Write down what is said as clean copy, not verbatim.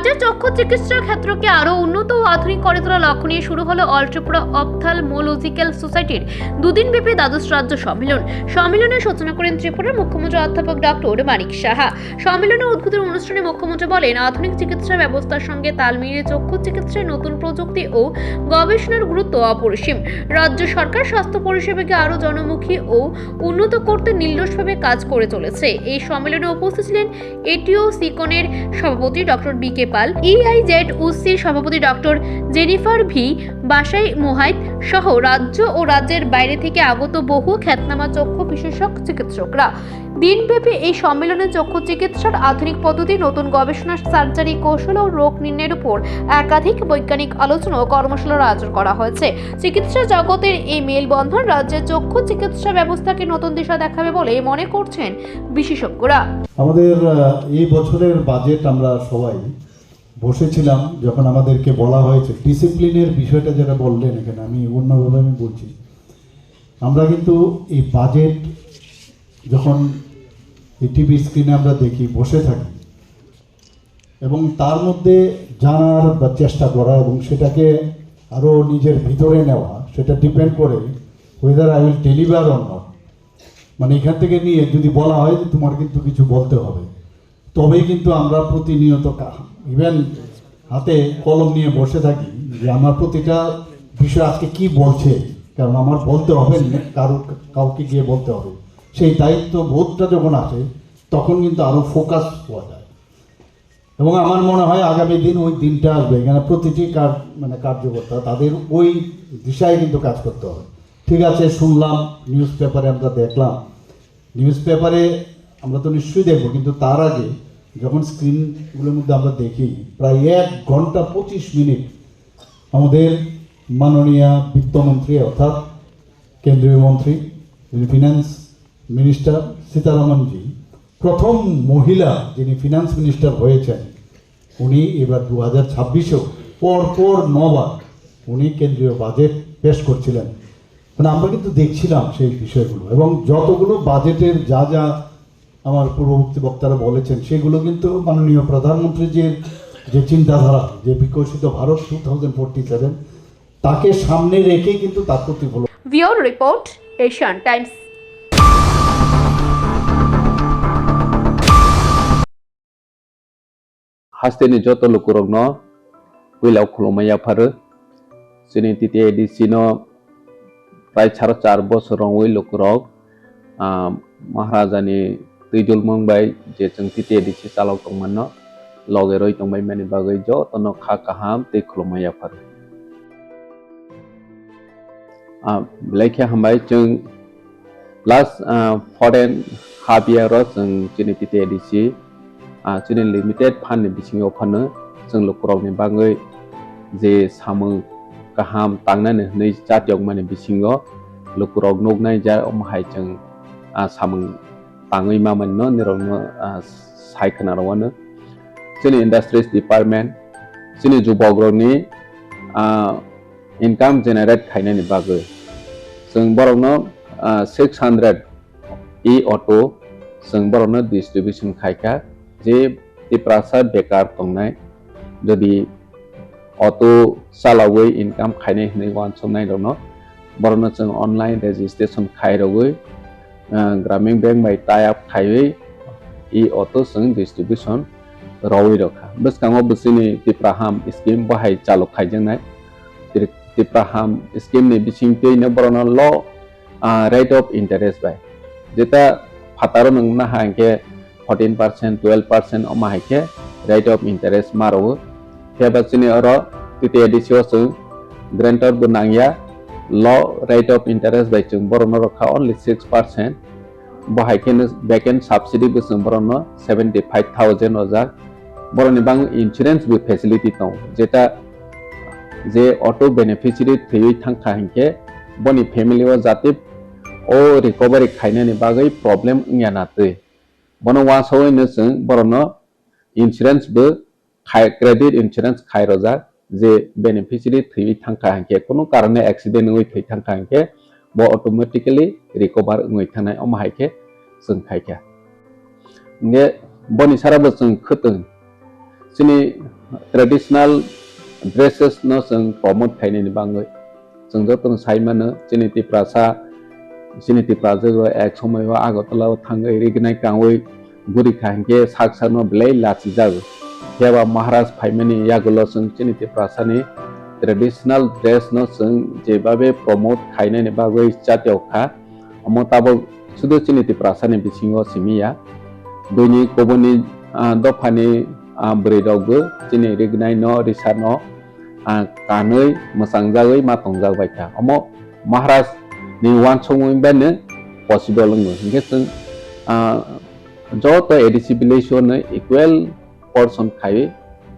রাজ্যের চক্ষু চিকিৎসা ক্ষেত্রকে আরও উন্নত ও আধুনিক করে তোলা লক্ষ্য নিয়ে শুরু হলো অল ত্রিপুরা অপথ্যালমোলজিক্যাল সোসাইটির দুদিনব্যাপী দ্বাদশ রাজ্য সম্মেলন। সম্মেলনের সূচনা করেন ত্রিপুরার মুখ্যমন্ত্রী অধ্যাপক ডক্টর মানিক সাহা। সম্মেলনের উদ্বোধন অনুষ্ঠানে মুখ্যমন্ত্রী বলেন, আধুনিক চিকিৎসা ব্যবস্থার সঙ্গে তাল মিলিয়ে চক্ষু চিকিৎসায় নতুন প্রযুক্তি ও গবেষণার গুরুত্ব অপরিসীম। রাজ্য সরকার স্বাস্থ্য পরিষেবাকে আরও জনমুখী ও উন্নত করতে নির্লসভাবে কাজ করে চলেছে। এই সম্মেলনে উপস্থিত ছিলেন এটিও সিকনের সভাপতি ডক্টর বি.কে. পাল, EIZUCর সভাপতি ডক্টর জেনিফার ভি বাসাই মোহাইত সহ রাজ্য ও রাজ্যের বাইরে থেকে আগত বহু খ্যাতনামা চক্ষু বিশেষজ্ঞ চিকিৎসকরা। দিনব্যাপী এই সম্মেলনে চক্ষু চিকিৎসার আধুনিক পদ্ধতি, নতুন গবেষণা, সার্জারি কৌশল ও রোগ নির্ণয়ের উপর একাধিক বৈজ্ঞানিক আলোচনা ও কর্মশালার আয়োজন করা হয়েছে। চিকিৎসা জগতের এই মেলবন্ধন রাজ্যের চক্ষু চিকিৎসা ব্যবস্থাকে নতুন দিশা দেখাবে বলে মনে করছেন বিশেষজ্ঞরা। আমাদের এই বছরের বাজেট আমরা সবাই বসেছিলাম, যখন আমাদেরকে বলা হয়েছে ডিসিপ্লিনের বিষয়টা যেটা বললেন এখানে, আমি অন্যভাবে বলছি, আমরা কিন্তু এই বাজেট যখন এই টিভি স্ক্রিনে আমরা দেখি, বসে থাকি এবং তার মধ্যে জানার বা চেষ্টা করা এবং সেটাকে আরও নিজের ভিতরে নেওয়া, সেটা ডিপেন্ড করে weather I will deliver or not. মানে এখান থেকে নিয়ে যদি বলা হয় যে তোমার কিন্তু কিছু বলতে হবে, তবেই কিন্তু আমরা প্রতিনিয়ত ইভেন হাতে কলম নিয়ে বসে থাকি যে আমার প্রতিটা বিষয় আজকে কি বলছে, কারণ আমার বলতে হবে, কাউকে গিয়ে বলতে হবে। সেই দায়িত্ব বোধটা যখন আসে তখন কিন্তু আরও ফোকাস হওয়া যায় এবং আমার মনে হয় আগামী দিন ওই দিনটা আসবে এখানে প্রতিটি কার্যকর্তা তাদের ওই দিশায় কিন্তু কাজ করতে হবে। ঠিক আছে, শুনলাম, নিউজ পেপারে আমরা দেখলাম, নিউজ পেপারে আমরা তো নিশ্চয়ই দেখবো, কিন্তু তার আগে যখন স্ক্রিনগুলোর মধ্যে আমরা দেখি প্রায় 1 ঘন্টা 25 মিনিট আমাদের মাননীয় বিত্তমন্ত্রী অর্থাৎ কেন্দ্রীয় মন্ত্রী, ফিনান্স মিনিস্টার সীতারামনজি, প্রথম মহিলা যিনি ফিনান্স মিনিস্টার হয়েছেন, উনি এবার 2026-এও পরপর 9 বার উনি কেন্দ্রীয় বাজেট পেশ করছিলেন। মানে আমরা কিন্তু দেখছিলাম সেই বিষয়গুলো এবং যতগুলো বাজেটের যা যা আমার পূর্ববর্তী বক্তারা বলেছেন সেগুলো কিন্তু মাননীয় প্রধানমন্ত্রীর যে চিন্তাধারা, যে বিকশিত ভারত 2047 তাকে সামনে রেখে কিন্তু তার প্রতিফলন। ভিওর রিপোর্ট, এশিয়ান টাইমস। हास्टेनि जत लुकुरगनो उइलाव खुलुमैया फारो जोंनि TTADC-नो प्राय 4.5 बोसोराव उइ लुकुरग महाराजानि दैजुल मंबाय जे जों TTADC चालक दंमोन लगे रय दंबाय माने बागै जतनो खा काहाम दै खुलुमैया फारो लेखे हामबाय जों लास्ट फरेन हाफ इयार जों जोंनि TTADC जोंनि लिमिटेड फान्ड बिथिङाव फानो जों लुकुरावनि बागै जे सामो गाहाम तांनानै नै जातियाव माने बिथिङाव लुकुराव नगनाय जा अमहाय जों सामो ताङै मामोननो निरावनो सायखनारावनो जोंनि इंडस्ट्रीज डिपार्टमेंट जोंनि जुबग्रनि इनकाम जेनेरेट खायनायनि बागै जों बरावनो 600 ई ऑटो जों बरावनो डिस्ट्रीब्यूशन खायखा जे तिप्रासा बेकार दंनाय जदि ऑटो सालावै इनकाम खायनाय होनै वानसनाय दङ बरनो जों ऑनलाइन रजिस्ट्रेशन खायरवै ग्रामीण बैंक बाय टाई अप खायै ई ऑटो जों डिस्ट्रीब्यूशन रवै रखा बसकाङो बसिनि तिप्राहाम स्कीम बाहाय चालु खायजोंनाय तिप्राहाम स्कीम नि बिथिंखैनो बरनो ल रेट ऑफ इंटरेस्ट बाय जेता फातारो नंना हांके 14%, 12% अमाहायके रेट ऑफ इंटरेस्ट मारो हेबासिनि अरो TTADC ग्रेंटर बनांगिया लो रेट ऑफ इंटरेस्ट बाय जों बरनो रखा ओनली 6% बाहायके बैकेन सब्सिडी बसों बरनो 75,000 अजा बरनि बांग इंश्योरेंस बि फैसिलिटी दं जेता जे ऑटो बेनिफिशियरी थैयै थांखा हंके बनि फैमिली वा जाति ओ रिकवरी खायनानि बागै प्रॉब्लम यानाते बनो वासोयनो जों बरनो इंश्योरेंस बो क्रेडिट इंश्योरेंस खायरजा जे बेनिफिशियरी थैयै थांखा हंके कोनो कारणे एक्सीडेंट होय थै थांखा हंके बो ऑटोमेटिकली रिकवर होय थानाय अमाहायके जों खायखा ने बनि साराबो जों खतों sini traditional dresses no sing promote kaini ni bangai sing jotong sai mana sini ti prasa sini ti praja go ek somoi ho agotala thangai rignai kangoi guri khangke saksa no blai lachi jago yaba maharaj phaimani yagulo sing sini ti prasa ni traditional dress no sing jebabe promote kaini ni bagoi chatyo kha amotabo sudo sini ti prasa ni bisingo simia doni koboni dofani bredogbo sini rignai no risano kanoi masangjagai matongjagai baikha amo maharaj ni wan chongoi bene possible ngo hingke sing joto edisibilation equal portion khai